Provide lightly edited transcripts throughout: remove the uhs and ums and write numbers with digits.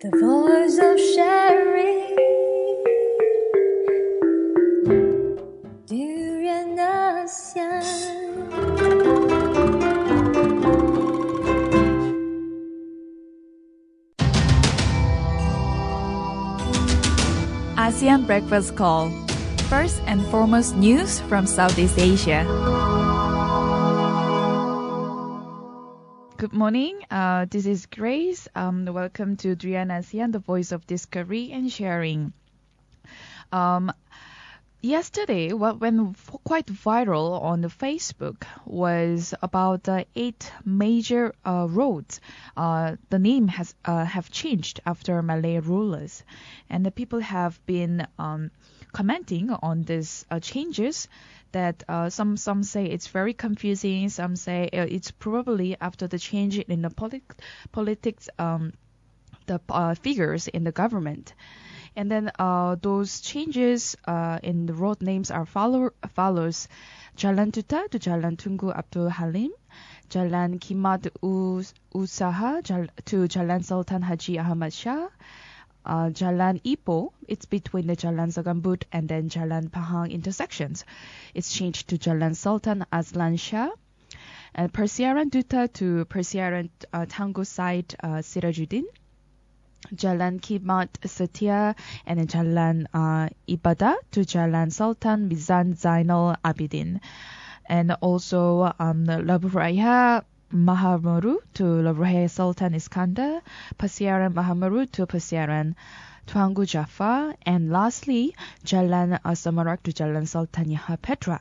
The voice of sharing. Durian ASEAN. ASEAN Breakfast Call. First and foremost news from Southeast Asia. Good morning. This is Grace. Welcome to Durian ASEAN, the voice of discovery and sharing. Yesterday, what went quite viral on the Facebook was about 8 major roads. The name have changed after Malay rulers, and the people have been commenting on these changes. That some say it's very confusing. Some say it's probably after the change in the politics, the figures in the government. And then those changes in the road names are follows. Jalan Tuta to Jalan Tunku Abdul Halim, Jalan Kimat Usaha to Jalan Sultan Haji Ahmad Shah, Jalan Ipoh, it's between the Jalan Sagambut and then Jalan Pahang intersections. It's changed to Jalan Sultan Azlan Shah. And Persiaran Duta to Persiaran Tangguh Said Sirajuddin. Jalan Kimat Setia and then Jalan Ibadah to Jalan Sultan Mizan Zainal Abidin. And also Laburaya Mahamaru to Laburaya Sultan Iskandar, Persiaran Mahamaru to Persiaran Tuanku Jafar, and lastly Jalan Samarak to Jalan Sultan Yahya Petra.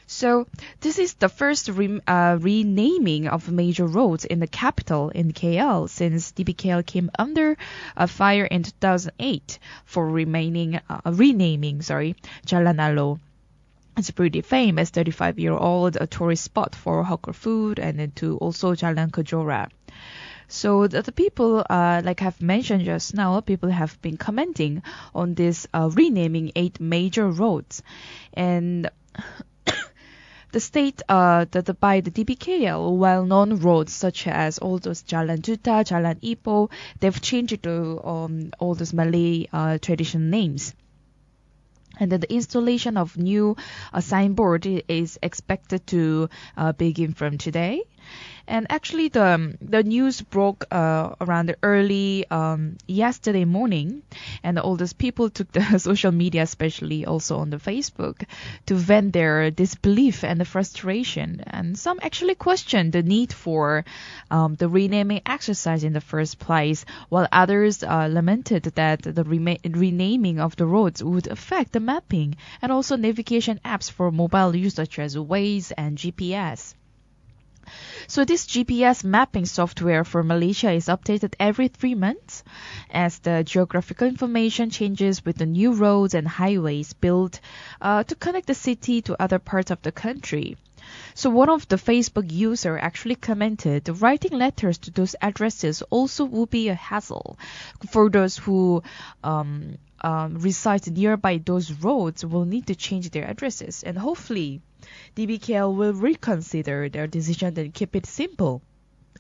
So this is the first renaming of major roads in the capital in KL since DBKL came under fire in 2008 for renaming Jalan Alo. It's a pretty famous 35-year-old tourist spot for hawker food, and then to also Jalan Kejora. So the people, like I've mentioned just now, people have been commenting on this renaming 8 major roads. And the state by the DBKL, well-known roads such as all those Jalan Duta, Jalan Ipoh, they've changed it to all those Malay traditional names. And then the installation of new signboard is expected to begin from today. And actually, the news broke around the early yesterday morning, and all those people took the social media, especially also on the Facebook, to vent their disbelief and the frustration. And some actually questioned the need for the renaming exercise in the first place, while others lamented that the renaming of the roads would affect the mapping and also navigation apps for mobile use such as Waze and GPS. So this GPS mapping software for Malaysia is updated every 3 months as the geographical information changes with the new roads and highways built to connect the city to other parts of the country. So one of the Facebook user actually commented, writing letters to those addresses also will be a hassle for those who reside nearby those roads will need to change their addresses, and hopefully DBKL will reconsider their decision and keep it simple.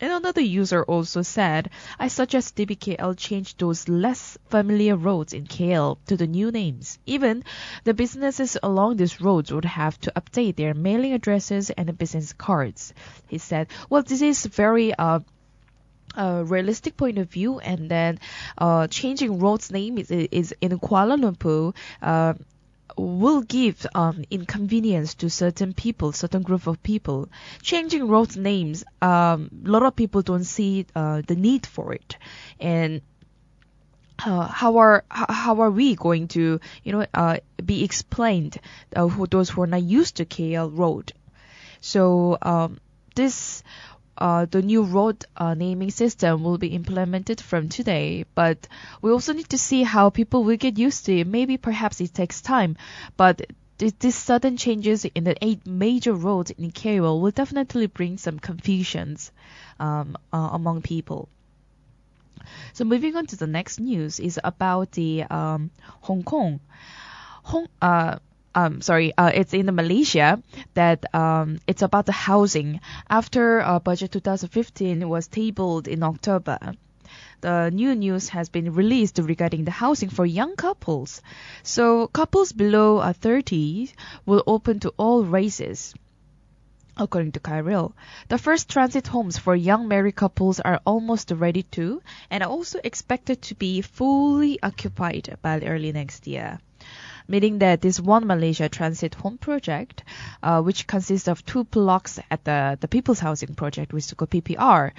And another user also said, I suggest DBKL change those less familiar roads in KL to the new names. Even the businesses along these roads would have to update their mailing addresses and business cards. He said, well, this is very realistic point of view, and then changing roads name is in Kuala Lumpur will give inconvenience to certain people, certain group of people. Changing road names, a lot of people don't see the need for it. And how are we going to be explained those who are not used to KL road? So the new road naming system will be implemented from today, but we also need to see how people will get used to it. Maybe perhaps it takes time, but these sudden changes in the 8 major roads in KL will definitely bring some confusions among people. So moving on to the next news is about the Hong Kong. It's in Malaysia that it's about the housing. After budget 2015 was tabled in October, the new news has been released regarding the housing for young couples. So couples below 30 will open to all races. According to Kyril, the first transit homes for young married couples are almost ready too, and are also expected to be fully occupied by early next year. Meaning that this One Malaysia Transit Home project, which consists of 2 blocks at the People's Housing Project, which is called PPR,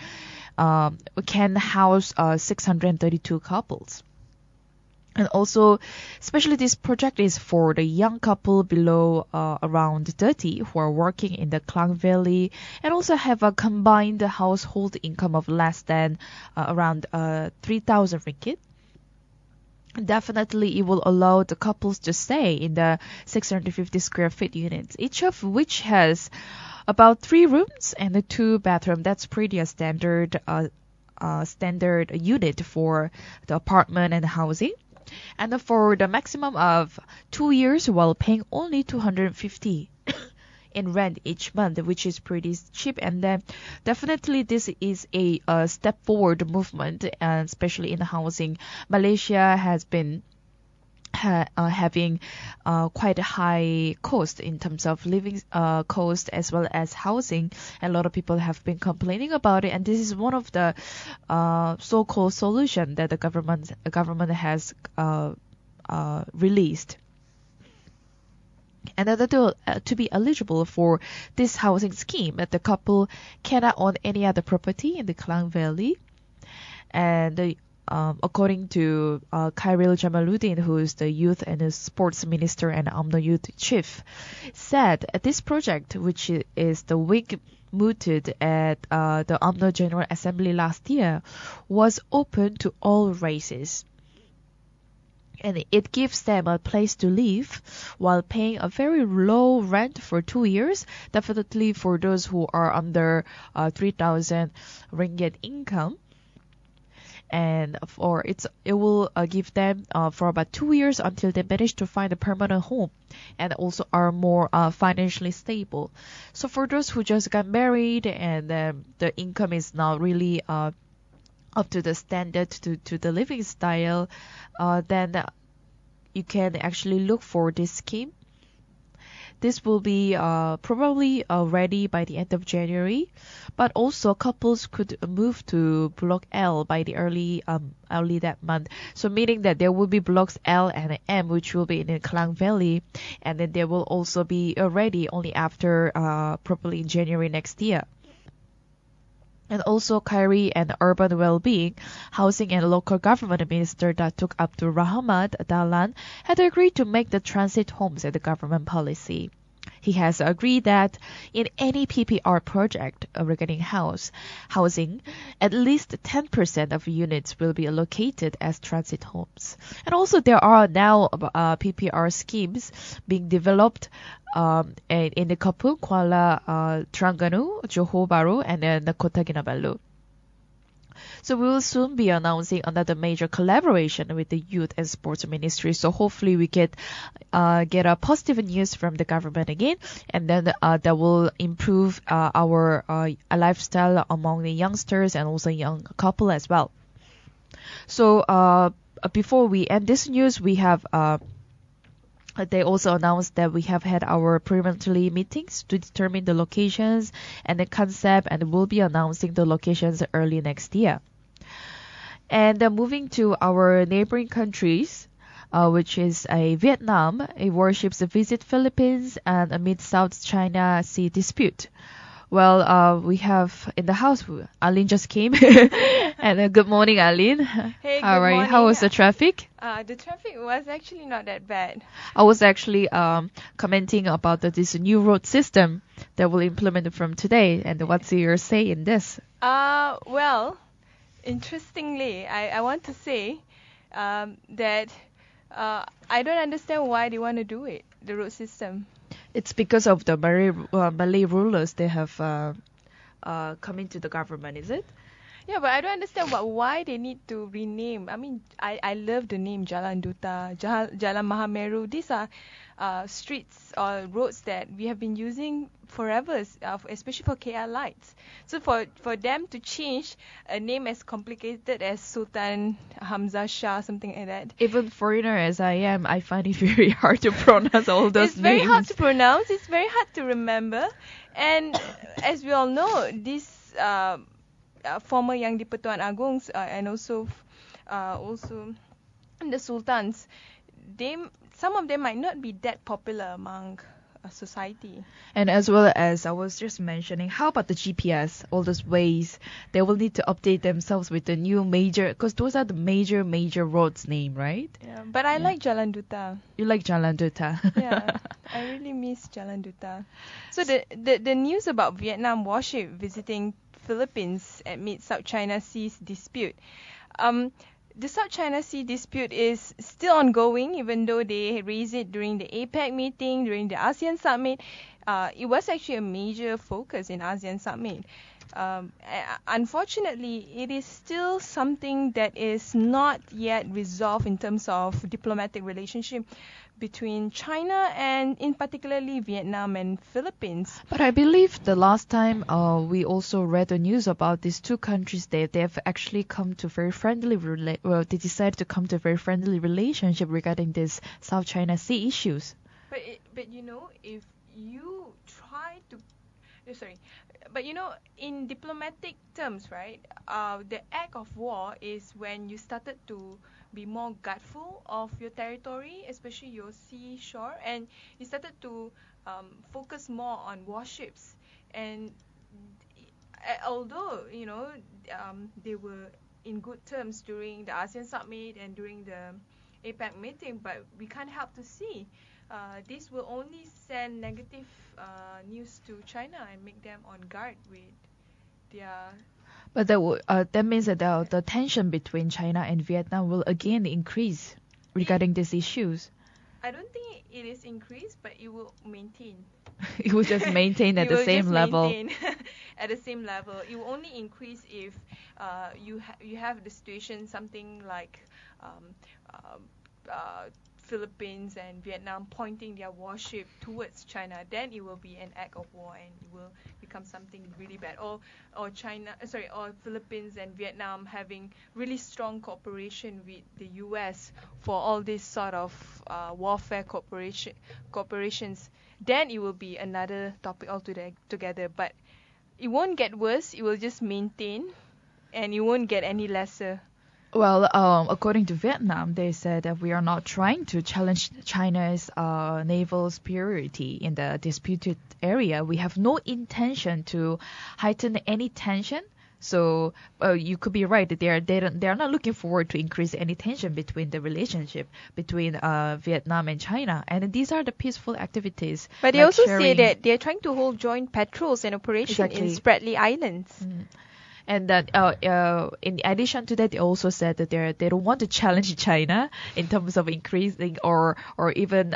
can house 632 couples. And also, especially this project is for the young couple below around 30 who are working in the Klang Valley and also have a combined household income of less than around 3,000 ringgit. Definitely, it will allow the couples to stay in the 650 square feet units, each of which has about 3 rooms and a 2 bathroom. That's pretty a standard unit for the apartment and housing. And for the maximum of 2 years while paying only 250 in rent each month, which is pretty cheap. And then definitely this is a step forward movement, and especially in housing. Malaysia has been having quite a high cost in terms of living cost as well as housing. A lot of people have been complaining about it, and this is one of the so-called solution that the government has released. And to be eligible for this housing scheme, the couple cannot own any other property in the Klang Valley. And according to Khairil Jamaluddin, who is the Youth and Sports Minister and UMNO Youth Chief, said this project, which is the wing mooted at the UMNO General Assembly last year, was open to all races. And it gives them a place to live while paying a very low rent for 2 years, definitely for those who are under 3,000 ringgit income. And it will give them for about 2 years until they manage to find a permanent home and also are more financially stable. So for those who just got married and the income is not really up to the standard to the living style, then you can actually look for this scheme. This will be probably ready by the end of January, but also couples could move to Block L by the early that month. So meaning that there will be Blocks L and M, which will be in the Klang Valley, and then they will also be ready only after probably in January next year. And also Khairi and Urban Wellbeing, Housing and Local Government Minister Datuk Abdul Rahmat Dahlan had agreed to make the transit homes the government policy. He has agreed that in any PPR project regarding housing, at least 10% of units will be allocated as transit homes. And also there are now PPR schemes being developed in the Kapung, Kuala Terengganu, Johor Bahru, and then the Kota Kinabalu. So we will soon be announcing another major collaboration with the Youth and Sports Ministry. So hopefully we get a positive news from the government again, and then that will improve our lifestyle among the youngsters and also young couple as well. So before we end this news, we have they also announced that we have had our preliminary meetings to determine the locations and the concept, and we'll be announcing the locations early next year. And moving to our neighboring countries, which is Vietnam, it worships visit Philippines and amid South China Sea dispute. Well, we have in the house, Arlene just came. And good morning, Arlene. Hey, How good are you? morning. How was the traffic? The traffic was actually not that bad. I was actually commenting about this new road system that will implement from today. And what's your say in this? Well, interestingly, I want to say that I don't understand why they want to do it, the road system. It's because of the Malay rulers they have come into the government, is it? Yeah, but I don't understand why they need to rename. I mean, I love the name Jalan Duta, Jalan Mahameru. These are streets or roads that we have been using forever, especially for KL lights. So for them to change a name as complicated as Sultan Hamzah Shah, something like that. Even foreigner as I am, I find it very hard to pronounce all those It's very hard names. to pronounce. It's very hard to remember. And as we all know, this former Yang di-Pertuan Agongs and also the sultans, some of them might not be that popular among society. And as well as I was just mentioning, how about the GPS? All those ways, they will need to update themselves with the new major, because those are the major roads name, right? Yeah, but I like Jalan Duta. You like Jalan Duta? Yeah, I really miss Jalan Duta. So the news about Vietnam warship visiting Philippines amid South China Sea's dispute. The South China Sea dispute is still ongoing, even though they raised it during the APEC meeting, during the ASEAN summit. It was actually a major focus in ASEAN summit. Unfortunately, it is still something that is not yet resolved in terms of diplomatic relationship between China and in particularly Vietnam and Philippines. But I believe the last time we also read the news about these two countries, they have actually come to very friendly they decided to come to a very friendly relationship regarding this South China Sea issues. But you know, if you try to sorry, but you know, in diplomatic terms, right, the act of war is when you started to be more gutful of your territory, especially your seashore, and you started to focus more on warships. And although, you know, they were in good terms during the ASEAN summit and during the APEC meeting, but we can't help to see this will only send negative news to China and make them on guard with their. But that means that the tension between China and Vietnam will again increase regarding these issues. I don't think it is increased, but it will maintain. It will just maintain at It the will same just level. maintain at the same level. It will only increase if you have the situation something like Philippines and Vietnam pointing their warship towards China. Then it will be an act of war and it will become something really bad. Or Philippines and Vietnam having really strong cooperation with the U.S. for all these sort of warfare cooperations. Then it will be another topic altogether. But it won't get worse. It will just maintain, and it won't get any lesser. Well, according to Vietnam, they said that we are not trying to challenge China's naval superiority in the disputed area. We have no intention to heighten any tension. So you could be right that they are not looking forward to increase any tension between the relationship between Vietnam and China. And these are the peaceful activities. But they like also say sharing- that they're trying to hold joint patrols and operation in Exactly. Spratly Islands. And that in addition to that, they also said that they don't want to challenge China in terms of increasing or even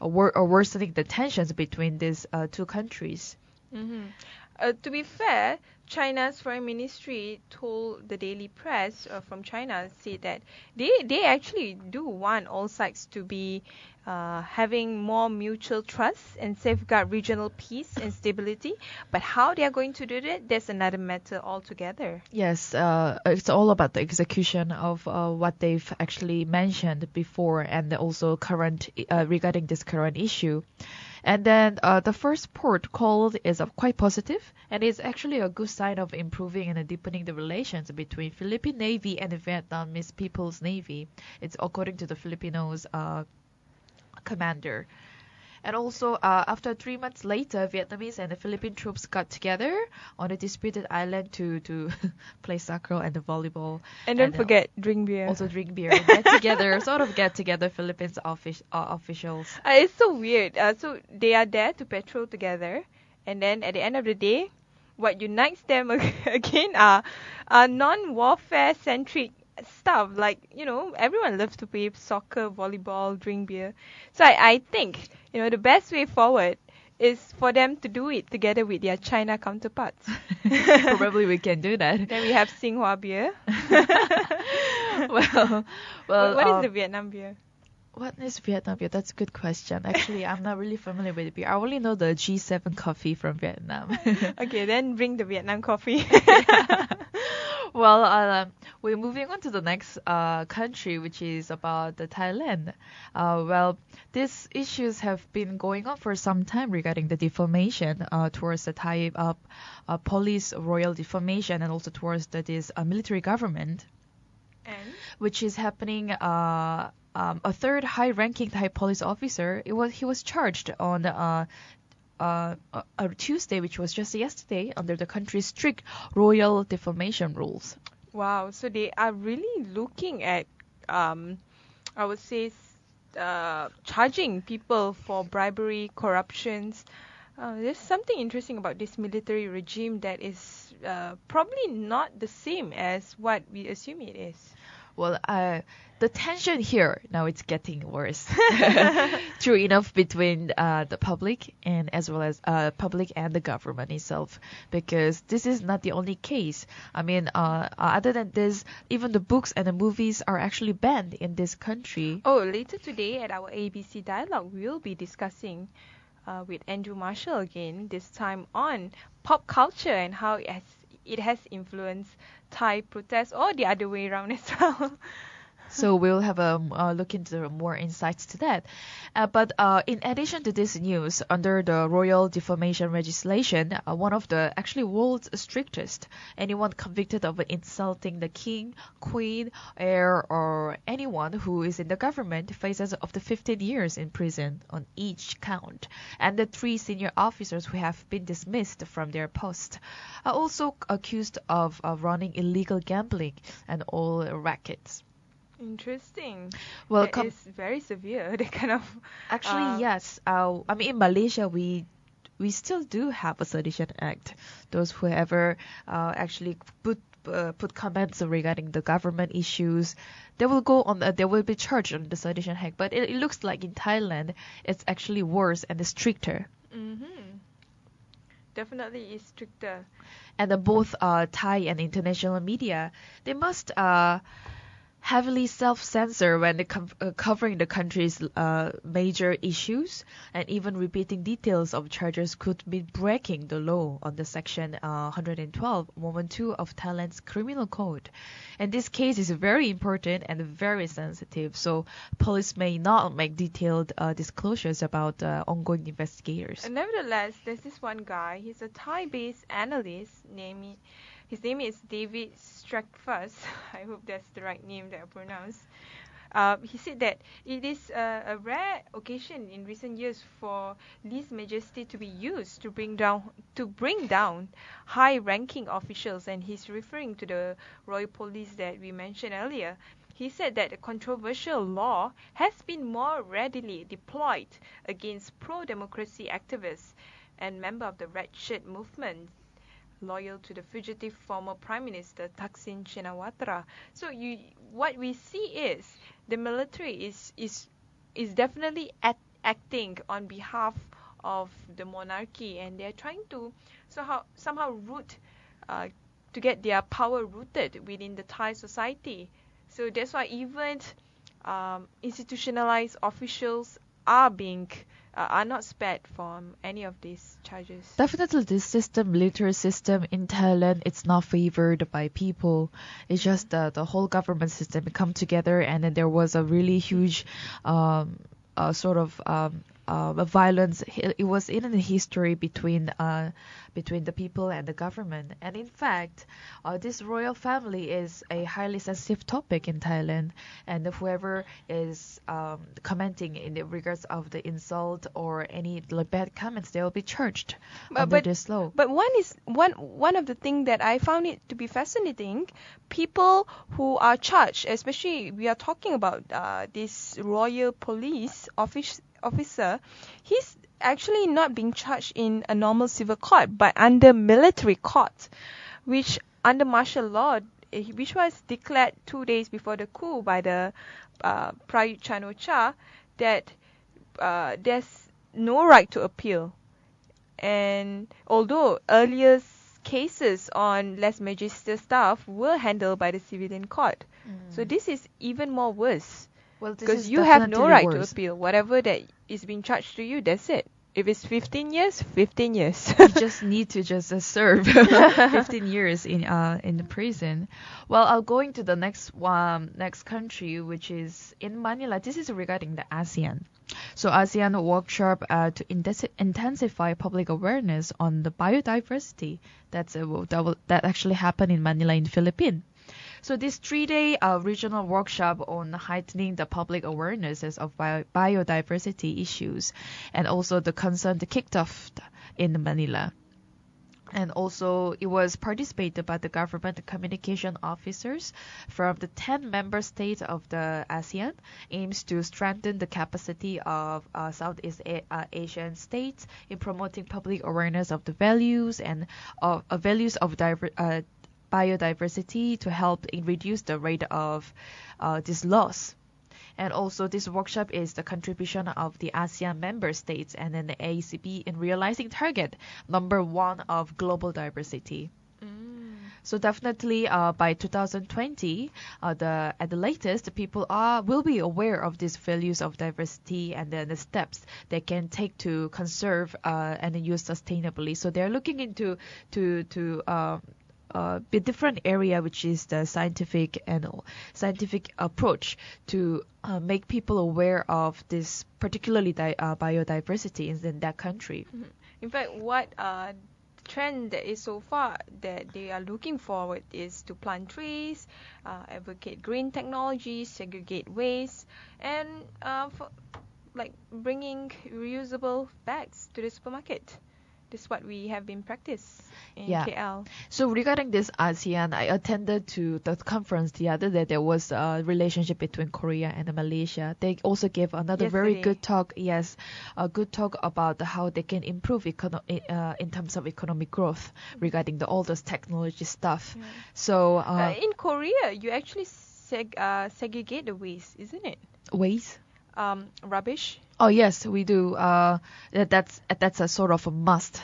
worsening the tensions between these two countries. To be fair, China's foreign ministry told the daily press from China said that they actually do want all sides to be having more mutual trust and safeguard regional peace and stability. But how they are going to do that, that's another matter altogether. Yes, it's all about the execution of what they've actually mentioned before, and also current regarding this current issue. And then the first port called is quite positive, and it's actually a good sign of improving and deepening the relations between Philippine Navy and the Vietnamese People's Navy. It's according to the Filipinos commander. And also, after 3 months later, Vietnamese and the Philippine troops got together on a disputed island to play soccer and the volleyball. And don't forget, drink beer. Also drink beer. Get together, Philippines officials. It's so weird. So they are there to patrol together, and then at the end of the day, what unites them again are non-warfare centric stuff. Like, you know, everyone loves to play soccer, volleyball, drink beer. So I think, you know, the best way forward is for them to do it together with their China counterparts. Probably we can do that. Then we have Tsinghua beer. well, What is the Vietnam beer? what is Vietnam beer? That's a good question. Actually, I'm not really familiar with the beer. I only know the G7 coffee from Vietnam. Okay, then bring the Vietnam coffee. Well, we're moving on to the next country, which is about the Thailand. Well, these issues have been going on for some time regarding the defamation towards the Thai police royal defamation and also towards this military government, And which is happening. A third high-ranking Thai police officer, he was charged on a Tuesday, which was just yesterday, under the country's strict royal defamation rules. wow, so they are really looking at, I would say, charging people for bribery, corruptions. There's something interesting about this military regime that is probably not the same as what we assume it is. Well, the tension here now it's getting worse. True enough, between the public and as well as public and the government itself, because this is not the only case. I mean, other than this, even the books and the movies are actually banned in this country. Oh, later today at our ABC Dialogue, we'll be discussing with Andrew Marshall again, this time on pop culture and how it has influenced Thai protests, or the other way around as well. So we'll have a look into more insights to that. But in addition to this news, under the royal defamation legislation, one of the actually world's strictest, anyone convicted of insulting the king, queen, heir, or anyone who is in the government faces up to 15 years in prison on each count. And the 3 senior officers who have been dismissed from their post are also accused of running illegal gambling and oil rackets. Interesting. Well, That is very severe. The kind of actually, yes. I mean, in Malaysia, we still do have a Sedition Act. Those who ever actually put comments regarding the government issues, they will go on. They will be charged on the Sedition Act. But it looks like in Thailand, it's actually worse and stricter. definitely is stricter. And both Thai and international media, they must heavily self-censor when they covering the country's major issues, and even repeating details of charges could be breaking the law on the section 112, Moment 2 of Thailand's criminal code. And this case is very important and very sensitive, so police may not make detailed disclosures about ongoing investigators. And nevertheless, there's this one guy. He's a Thai-based analyst. His name is David Streckfuss. I hope that's the right name that I pronounce. He said that it is a rare occasion in recent years for lese majesty to be used to bring down high-ranking officials, and he's referring to the royal police that we mentioned earlier. He said that a controversial law has been more readily deployed against pro-democracy activists and members of the Red Shirt movement, loyal to the fugitive former Prime Minister Thaksin Shinawatra. So what we see is the military is definitely acting on behalf of the monarchy, and they're trying to somehow to get their power rooted within the Thai society. So that's why even institutionalized officials are not spared from any of these charges. Definitely, this military system in Thailand, it's not favored by people. It's just the whole government system come together, and then there was a really huge violence. It was in the history between the people and the government. And in fact, this royal family is a highly sensitive topic in Thailand, and whoever is commenting in the regards of the insult or any bad comments, they will be charged under this law. But one of the things that I found it to be fascinating, people who are charged, especially we are talking about this royal police officer, he's actually not being charged in a normal civil court, but under military court, which under martial law, which was declared 2 days before the coup by the Prayut Chan-o-cha, that there's no right to appeal. And although earlier cases on less major stuff were handled by the civilian court, so this is even more worse. Well, this Because is you have no definitely right to worse. appeal. Whatever that is being charged to you, that's it. If it's 15 years, 15 years. You just need to just serve 15 years in the prison. Well, I'll going to the next country, which is in Manila. This is regarding the ASEAN. So ASEAN workshop to intensify public awareness on the biodiversity. That actually happened in Manila in Philippines. So this 3-day regional workshop on heightening the public awarenesses of biodiversity issues, and also the concern kicked off in Manila. And also it was participated by the government communication officers from the 10 member states of the ASEAN, aims to strengthen the capacity of Southeast Asian states in promoting public awareness of the values and values of biodiversity to help in reduce the rate of this loss. And also this workshop is the contribution of the ASEAN member states and then the ACP in realizing target number 1 of global diversity. So definitely by 2020, at the latest, people will be aware of these values of diversity and then the steps they can take to conserve and use sustainably. So they're looking into a different area, which is the scientific approach to make people aware of this, particularly biodiversity in that country. In fact, what trend that is so far that they are looking forward is to plant trees, advocate green technologies, segregate waste, and bringing reusable bags to the supermarket. This is what we have been practiced in KL. So regarding this ASEAN, I attended to the conference the other day. There was a relationship between Korea and Malaysia. They also gave another very good talk. Yes, a good talk about how they can improve in terms of economic growth regarding all those technology stuff. Yeah. So in Korea, you actually segregate the waste, isn't it? Waste? Rubbish. Oh yes, we do. That's a sort of a must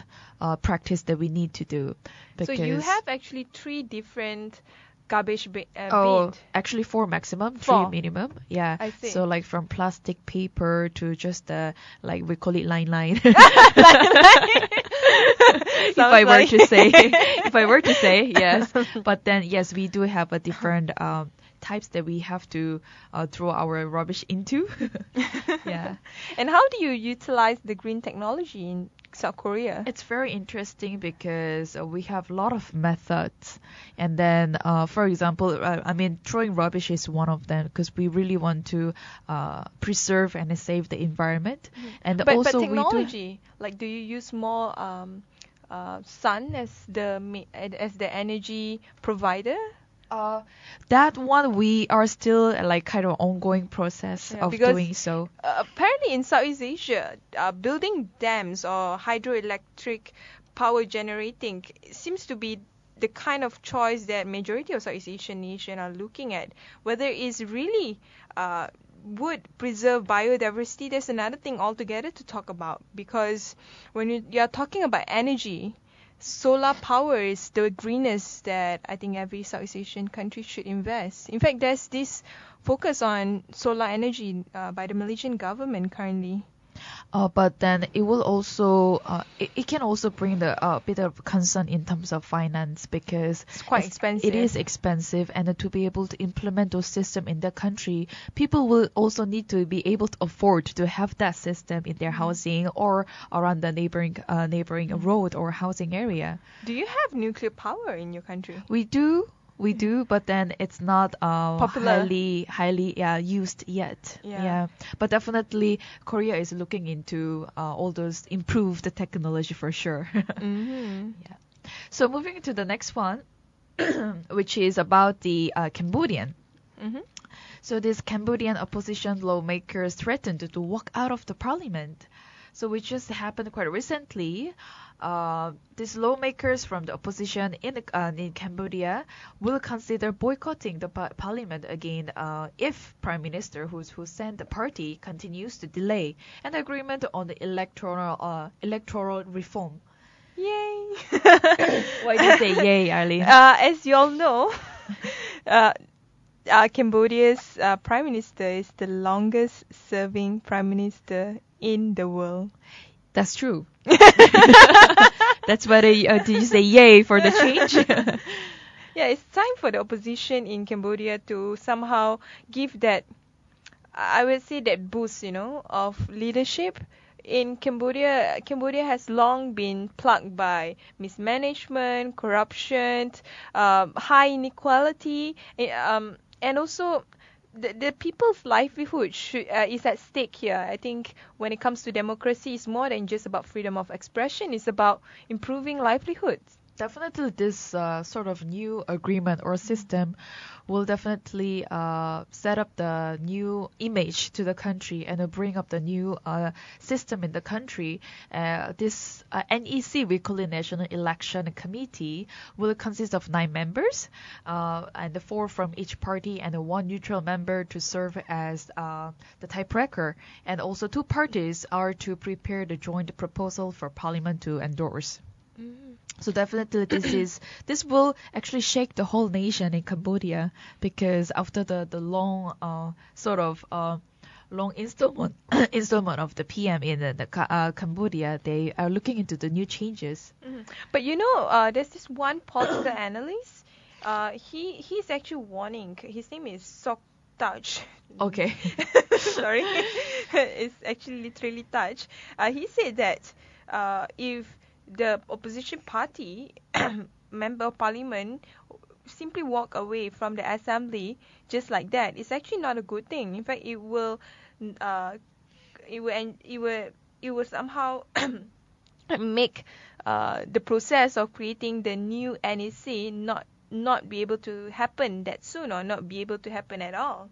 practice that we need to do. So you have actually 3 different garbage bins. Actually 4 maximum, 4. 3 minimum. Yeah. I see. So like from plastic, paper to just like we call it line. If I were to say, yes. But then yes, we do have a different types that we have to throw our rubbish into. Yeah. And how do you utilize the green technology in South Korea? It's very interesting because we have a lot of methods. And then, for example, throwing rubbish is one of them because we really want to preserve and save the environment. And but also technology, do you use more sun as the energy provider? That one we are still kind of ongoing process of doing so. Apparently in Southeast Asia, building dams or hydroelectric power generating seems to be the kind of choice that majority of Southeast Asian nations are looking at. Whether it's really would preserve biodiversity, there's another thing altogether to talk about, because when you're talking about energy, solar power is the greenest that I think every Southeast Asian country should invest. In fact, there's this focus on solar energy by the Malaysian government currently. But then it will also it can also bring the bit of concern in terms of finance, because it's quite expensive. It is expensive, and to be able to implement those systems in the country, people will also need to be able to afford to have that system in their housing or around the neighboring road or housing area. Do you have nuclear power in your country? We do, but then it's not popular, highly used yet. Yeah. But definitely Korea is looking into all those improved technology for sure. Yeah. So moving to the next one, which is about the Cambodian. So these Cambodian opposition lawmakers threatened to walk out of the parliament. So which just happened quite recently. These lawmakers from the opposition in Cambodia will consider boycotting the parliament again if Prime Minister who sent the party continues to delay an agreement on the electoral reform. Yay! Why do you say yay, Arlene? As you all know, Cambodia's prime minister is the longest serving prime minister in the world. That's true. That's why do you say yay for the change? Yeah, it's time for the opposition in Cambodia to somehow give that, I would say, that boost, of leadership. In Cambodia, Cambodia has long been plagued by mismanagement, corruption, high inequality, and also the people's livelihood is at stake here. I think when it comes to democracy, it's more than just about freedom of expression. It's about improving livelihoods. Definitely, this sort of new agreement or system will definitely set up the new image to the country and bring up the new system in the country. This NEC, we call it National Election Committee, will consist of 9 members, and 4 from each party and 1 neutral member to serve as the typewriter. And also 2 parties are to prepare the joint proposal for Parliament to endorse. So definitely this will actually shake the whole nation in Cambodia, because after the long long installment of the PM in the Cambodia, they are looking into the new changes. But there's this one political analyst. He's actually warning. His name is Sok Touch. Okay. Sorry, it's actually literally Touch. He said that if the opposition party member of parliament simply walk away from the assembly just like that, it's actually not a good thing. In fact, it will somehow make the process of creating the new NEC not be able to happen that soon, or not be able to happen at all.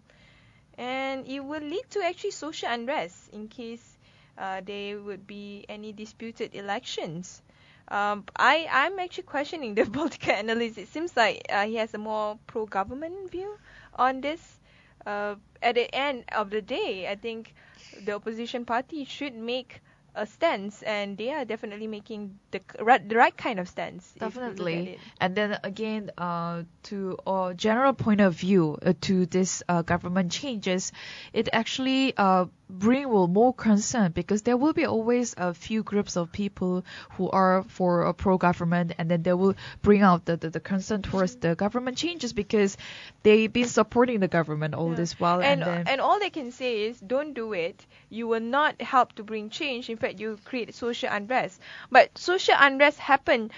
And it will lead to actually social unrest in case there would be any disputed elections. I'm actually questioning the political analyst. It seems like he has a more pro-government view on this. At the end of the day, I think the opposition party should make a stance, and they are definitely making the right kind of stance. Definitely. And then again, to a general point of view to this government changes, it actually bring more concern, because there will be always a few groups of people who are for a pro-government, and then they will bring out the concern towards the government changes, because they've been supporting the government all this while. And all they can say is, don't do it. You will not help to bring change. In fact, you create social unrest. But social unrest happen,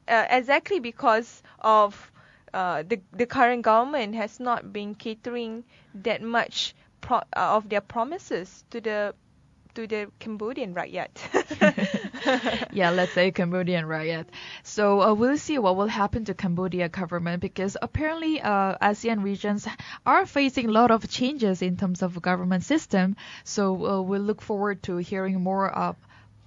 exactly because of the current government has not been catering that much of their promises to the Cambodian rakyat. Yeah, let's say Cambodian rakyat. So we'll see what will happen to Cambodia government, because apparently ASEAN regions are facing a lot of changes in terms of government system. So we'll look forward to hearing more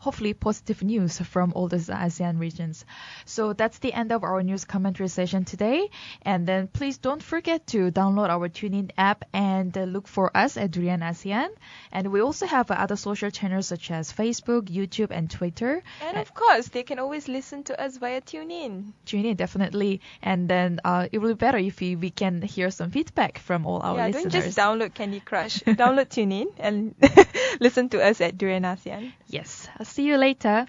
hopefully positive news from all the ASEAN regions. So that's the end of our news commentary session today. And then please don't forget to download our TuneIn app and look for us at Durian ASEAN. And we also have other social channels such as Facebook, YouTube, and Twitter. And of course, they can always listen to us via TuneIn. TuneIn, definitely. And then it will be better if we can hear some feedback from all our listeners. Don't just download Candy Crush. Download TuneIn and listen to us at Durian ASEAN. Yes. I'll see you later.